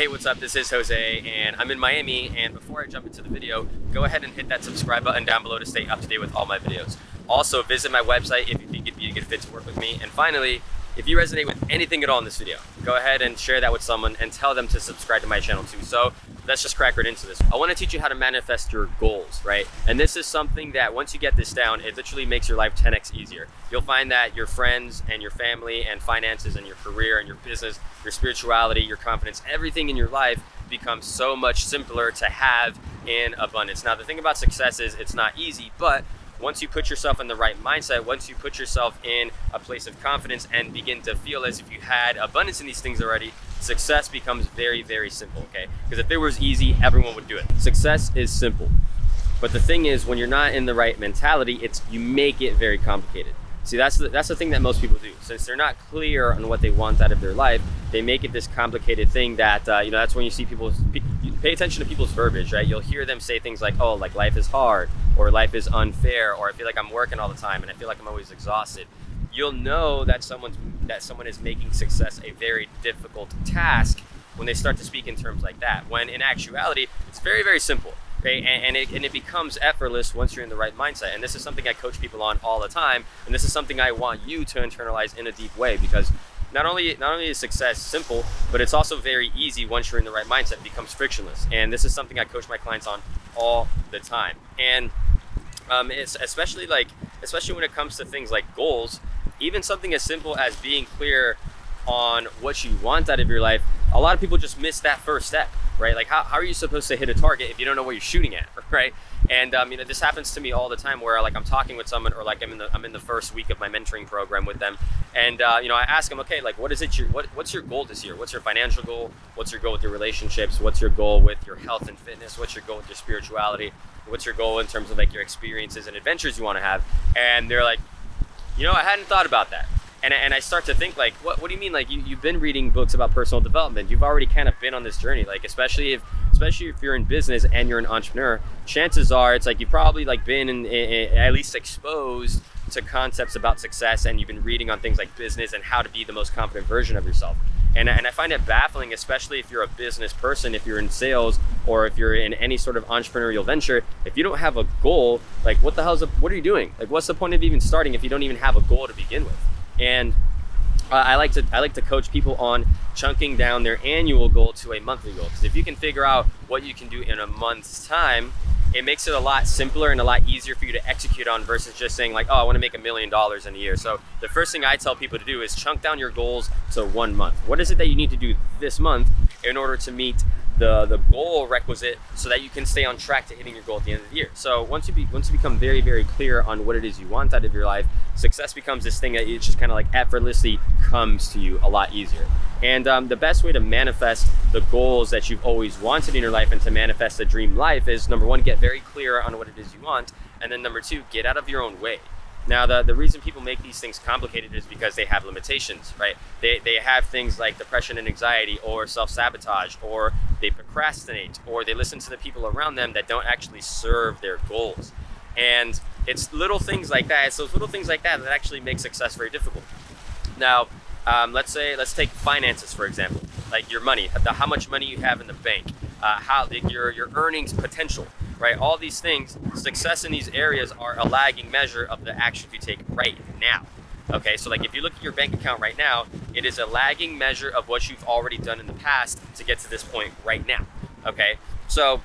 Hey, what's up? This is Jose, and I'm in Miami. And before I jump into the video, go ahead and hit that subscribe button down below to stay up to date with all my videos. Also, visit my website if you think it'd be a good fit to work with me. And finally, if you resonate with anything at all in this video, go ahead and share that with someone and tell them to subscribe to my channel too. So let's just crack right into this. I want to teach you how to manifest your goals, right? And this is something that once you get this down, it literally makes your life 10x easier. You'll find that your friends and your family and finances and your career and your business, your spirituality, your confidence, everything in your life becomes so much simpler to have in abundance. Now, the thing about success is it's not easy, but once you put yourself in the right mindset, once you put yourself in a place of confidence and begin to feel as if you had abundance in these things already, success becomes very, very simple, okay? Because if it was easy, everyone would do it. Success is simple. But the thing is, when you're not in the right mentality, you make it very complicated. See, that's the thing that most people do. Since they're not clear on what they want out of their life, they make it this complicated thing that, that's when you see people, you pay attention to people's verbiage, right? You'll hear them say things like, oh, like life is hard, or life is unfair, or I feel like I'm working all the time and I feel like I'm always exhausted. You'll know that someone is making success a very difficult task when they start to speak in terms like that, when in actuality, it's very, very simple. Okay, and it becomes effortless once you're in the right mindset. And this is something I coach people on all the time. And this is something I want you to internalize in a deep way, because not only is success simple, but it's also very easy once you're in the right mindset. It becomes frictionless. And this is something I coach my clients on all the time. And it's especially when it comes to things like goals, even something as simple as being clear on what you want out of your life, a lot of people just miss that first step, right? Like how are you supposed to hit a target if you don't know what you're shooting at, right? And this happens to me all the time where like I'm talking with someone, or like I'm in the first week of my mentoring program with them, and I ask them, okay, like what's your goal this year? What's your financial goal? What's your goal with your relationships? What's your goal with your health and fitness? What's your goal with your spirituality? What's your goal in terms of like your experiences and adventures you want to have? And they're like, I hadn't thought about that. And I start to think like, what do you mean? Like you've been reading books about personal development. You've already kind of been on this journey. Like especially if you're in business and you're an entrepreneur, chances are it's like you've probably like been in at least exposed to concepts about success, and you've been reading on things like business and how to be the most confident version of yourself. And I find it baffling, especially if you're a business person, if you're in sales, or if you're in any sort of entrepreneurial venture, if you don't have a goal, like what are you doing? Like what's the point of even starting if you don't even have a goal to begin with? And I like to coach people on chunking down their annual goal to a monthly goal, because if you can figure out what you can do in a month's time, it makes it a lot simpler and a lot easier for you to execute on, versus just saying like, oh, I want to make $1 million in a year. So the first thing I tell people to do is chunk down your goals to 1 month. What is it that you need to do this month in order to meet the goal requisite, so that you can stay on track to hitting your goal at the end of the year? So once you become very, very clear on what it is you want out of your life, success becomes this thing that it just kind of like effortlessly comes to you a lot easier. And the best way to manifest the goals that you've always wanted in your life and to manifest a dream life is, number one, get very clear on what it is you want, and then number two, get out of your own way. Now, the reason people make these things complicated is because they have limitations, right? They have things like depression and anxiety, or self-sabotage, or they procrastinate, or they listen to the people around them that don't actually serve their goals. And it's little things like that. It's those little things like that that actually make success very difficult. Now, let's take finances, for example, like your money, how much money you have in the bank, your earnings potential, right? All these things, success in these areas are a lagging measure of the actions you take right now. Okay, so like if you look at your bank account right now, it is a lagging measure of what you've already done in the past to get to this point right now. Okay, so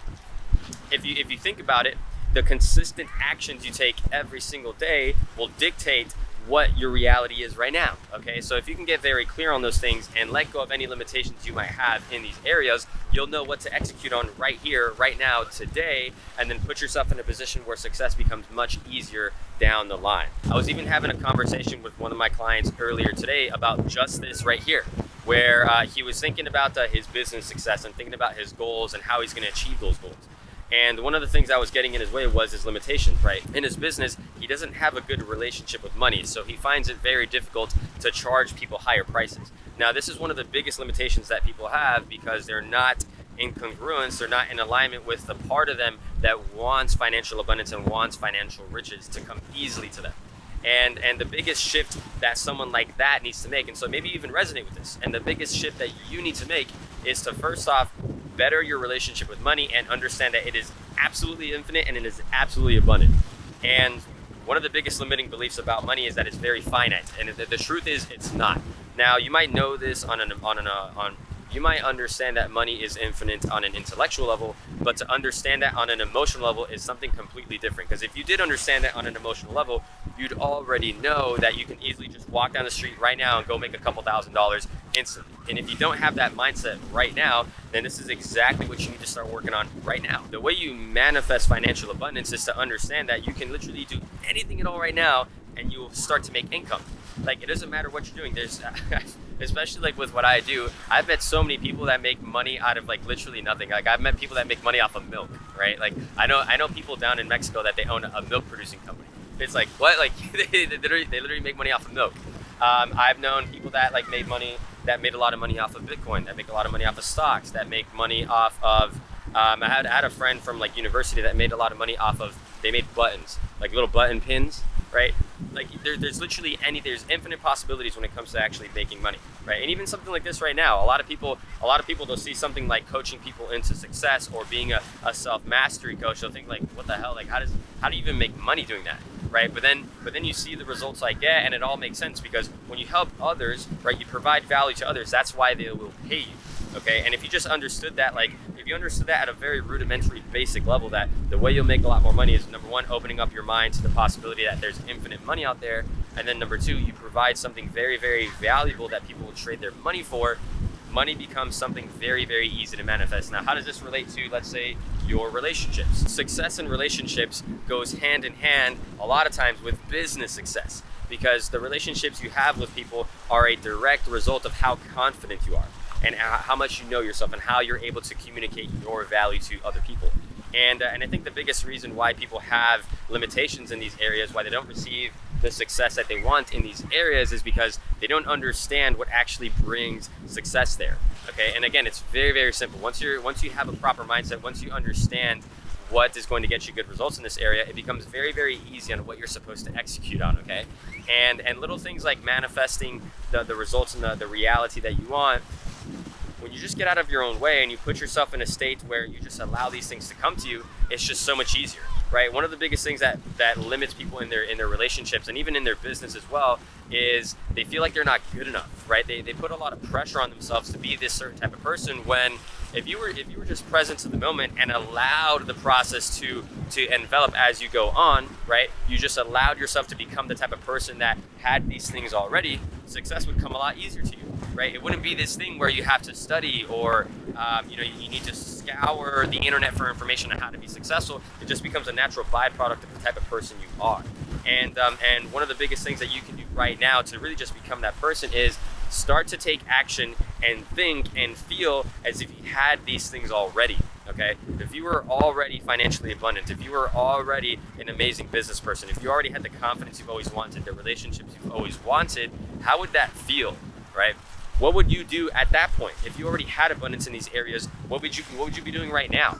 if you think about it, the consistent actions you take every single day will dictate what your reality is right now. Okay, so if you can get very clear on those things and let go of any limitations you might have in these areas, you'll know what to execute on right here, right now, today, and then put yourself in a position where success becomes much easier down the line. I was even having a conversation with one of my clients earlier today about just this right here, where he was thinking about his business success and thinking about his goals and how he's going to achieve those goals. And one of the things that was getting in his way was his limitations, right? In his business, he doesn't have a good relationship with money, so he finds it very difficult to charge people higher prices. Now, this is one of the biggest limitations that people have, because they're not in congruence, they're not in alignment with the part of them that wants financial abundance and wants financial riches to come easily to them. And the biggest shift that someone like that needs to make, and so maybe you even resonate with this, and the biggest shift that you need to make is to first off better your relationship with money and understand that it is absolutely infinite and it is absolutely abundant. And one of the biggest limiting beliefs about money is that it's very finite, and the truth is it's not. Now, you might know this you might understand that money is infinite on an intellectual level, but to understand that on an emotional level is something completely different. Because if you did understand that on an emotional level, you'd already know that you can easily just walk down the street right now and go make a couple $1,000s instantly. And if you don't have that mindset right now, then this is exactly what you need to start working on right now. The way you manifest financial abundance is to understand that you can literally do anything at all right now and you will start to make income. Like, it doesn't matter what you're doing. There's especially like with what I do, I've met so many people that make money out of like literally nothing. Like, I've met people that make money off of milk, right? Like, I know people down in Mexico that they own a milk producing company. It's like, what? Like, they literally make money off of milk. I've known people that like made a lot of money off of Bitcoin, that make a lot of money off of stocks, that make money off of, I had a friend from like university that made a lot of money off of, they made buttons, like little button pins, right? Like there's literally there's infinite possibilities when it comes to actually making money, right? And even something like this right now, a lot of people they'll see something like coaching people into success or being a self-mastery coach. They'll think like, what the hell? Like, how do you even make money doing that? Right? But then you see the results I get, and it all makes sense, because when you help others, right, you provide value to others, that's why they will pay you. Okay, and if you just understood that, like, if you understood that at a very rudimentary, basic level, that the way you'll make a lot more money is, number one, opening up your mind to the possibility that there's infinite money out there, and then number two, you provide something very, very valuable that people will trade their money for, money becomes something very, very easy to manifest. Now, how does this relate to, let's say, your relationships? Success in relationships goes hand in hand a lot of times with business success, because the relationships you have with people are a direct result of how confident you are and how much you know yourself and how you're able to communicate your value to other people. And I think the biggest reason why people have limitations in these areas, why they don't receive the success that they want in these areas, is because they don't understand what actually brings success there. Okay, and again, it's very, very simple. Once you have a proper mindset, once you understand what is going to get you good results in this area, it becomes very, very easy on what you're supposed to execute on. Okay, and little things like manifesting the results and the reality that you want. When you just get out of your own way and you put yourself in a state where you just allow these things to come to you, it's just so much easier, right? One of the biggest things that limits people in their relationships and even in their business as well is they feel like they're not good enough, right? They put a lot of pressure on themselves to be this certain type of person, when if you were just present to the moment and allowed the process to envelop as you go on, right? You just allowed yourself to become the type of person that had these things already, success would come a lot easier to you, right? It wouldn't be this thing where you have to study or you need to scour the internet for information on how to be successful. It just becomes a natural byproduct of the type of person you are. And one of the biggest things that you can do right now to really just become that person is start to take action and think and feel as if you had these things already. Okay, if you were already financially abundant, if you were already an amazing business person, if you already had the confidence you've always wanted, the relationships you've always wanted, how would that feel, right? What would you do at that point? If you already had abundance in these areas, what would you be doing right now?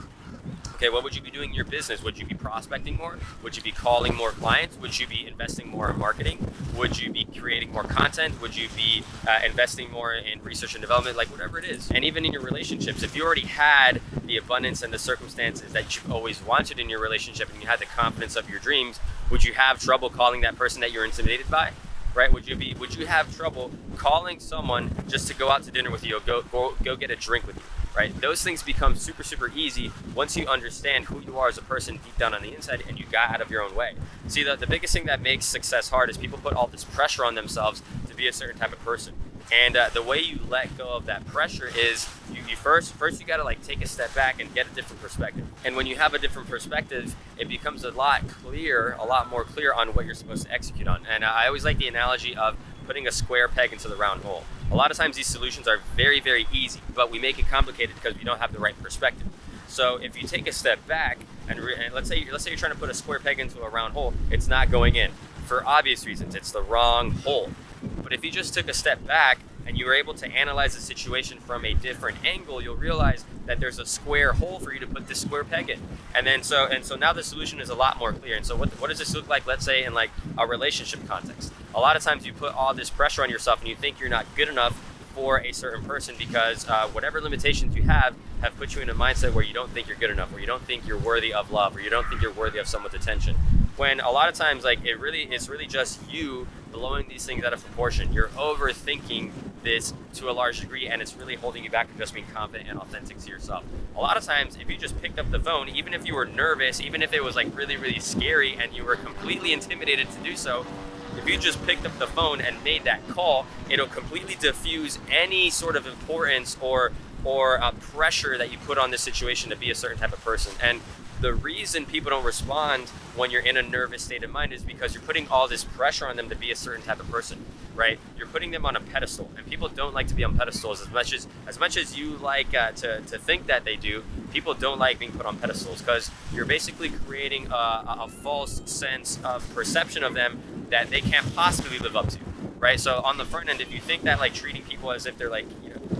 Okay, what would you be doing in your business? Would you be prospecting more? Would you be calling more clients? Would you be investing more in marketing? Would you be creating more content? Would you be investing more in research and development? Like, whatever it is. And even in your relationships, if you already had the abundance and the circumstances that you've always wanted in your relationship and you had the confidence of your dreams, would you have trouble calling that person that you're intimidated by? Right? Would you have trouble calling someone just to go out to dinner with you or go get a drink with you? Right? Those things become super, super easy once you understand who you are as a person deep down on the inside and you got out of your own way. See, the biggest thing that makes success hard is people put all this pressure on themselves to be a certain type of person. And the way you let go of that pressure is you first you got to like take a step back and get a different perspective. And when you have a different perspective, it becomes a lot more clear on what you're supposed to execute on. And I always like the analogy of putting a square peg into the round hole. A lot of times these solutions are very, very easy, but we make it complicated because we don't have the right perspective. So if you take a step back and let's say you're trying to put a square peg into a round hole, it's not going in for obvious reasons. It's the wrong hole. But if you just took a step back and you were able to analyze the situation from a different angle, you'll realize that there's a square hole for you to put this square peg in. And so now the solution is a lot more clear. And so what does this look like, let's say, in like a relationship context? A lot of times you put all this pressure on yourself and you think you're not good enough for a certain person, because whatever limitations you have put you in a mindset where you don't think you're good enough, where you don't think you're worthy of love, or you don't think you're worthy of someone's attention. When a lot of times, like, it's really just you blowing these things out of proportion. You're overthinking this to a large degree, and it's really holding you back from just being confident and authentic to yourself. A lot of times, if you just picked up the phone, even if you were nervous, even if it was like really, really scary and you were completely intimidated to do so, if you just picked up the phone and made that call, it'll completely diffuse any sort of importance or pressure that you put on this situation to be a certain type of person. And the reason people don't respond when you're in a nervous state of mind is because you're putting all this pressure on them to be a certain type of person, right? You're putting them on a pedestal, and people don't like to be on pedestals as much as you like to think that they do. People don't like being put on pedestals, because you're basically creating a false sense of perception of them that they can't possibly live up to, right? So on the front end, if you think that like treating people as if they're like,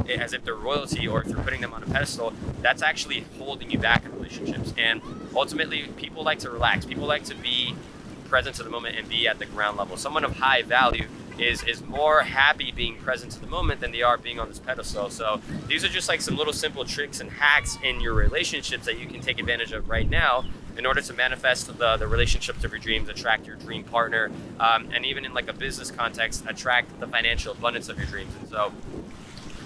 as if they're royalty, or if you're putting them on a pedestal, that's actually holding you back in relationships. And ultimately, people like to relax. People like to be present to the moment and be at the ground level. Someone of high value is more happy being present to the moment than they are being on this pedestal. So these are just like some little simple tricks and hacks in your relationships that you can take advantage of right now in order to manifest the relationships of your dreams, attract your dream partner, and even in like a business context, attract the financial abundance of your dreams. And so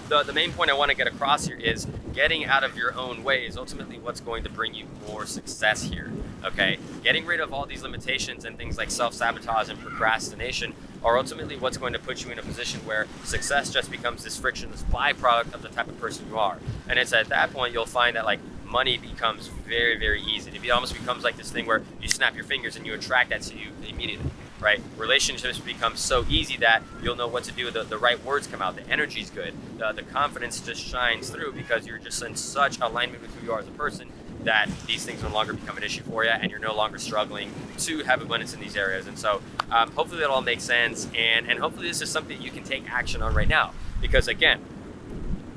the main point I want to get across here is getting out of your own way is ultimately what's going to bring you more success here, okay? Getting rid of all these limitations and things like self-sabotage and procrastination are ultimately what's going to put you in a position where success just becomes this frictionless byproduct of the type of person you are. And it's at that point you'll find that like money becomes very, very easy. It almost becomes like this thing where you snap your fingers and you attract that to you immediately, right? Relationships become so easy that you'll know what to do. The right words come out. The energy's good. The confidence just shines through because you're just in such alignment with who you are as a person that these things no longer become an issue for you, and you're no longer struggling to have abundance in these areas. And so hopefully that all makes sense, and hopefully this is something you can take action on right now, because again,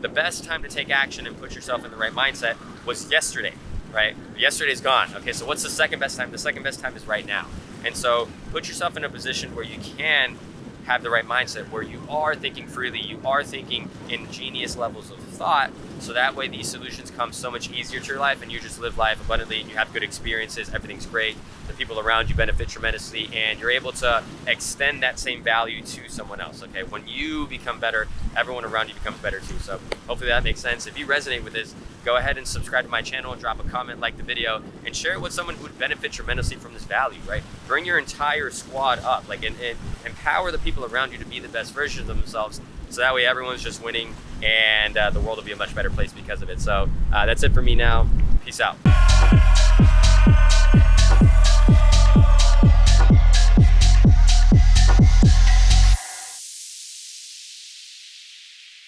the best time to take action and put yourself in the right mindset was yesterday, right? Yesterday's gone. Okay, so what's the second best time? The second best time is right now. And so put yourself in a position where you can have the right mindset, where you are thinking freely, you are thinking in genius levels of thought, so that way these solutions come so much easier to your life, and you just live life abundantly, and you have good experiences, everything's great, the people around you benefit tremendously, and you're able to extend that same value to someone else, okay? When you become better, everyone around you becomes better too. So hopefully that makes sense. If you resonate with this, go ahead and subscribe to my channel, drop a comment, like the video, and share it with someone who would benefit tremendously from this value, right? Bring your entire squad up, like, and empower the people around you to be the best versions of themselves, so that way everyone's just winning, and the world will be a much better place because of it. So that's it for me now. Peace out.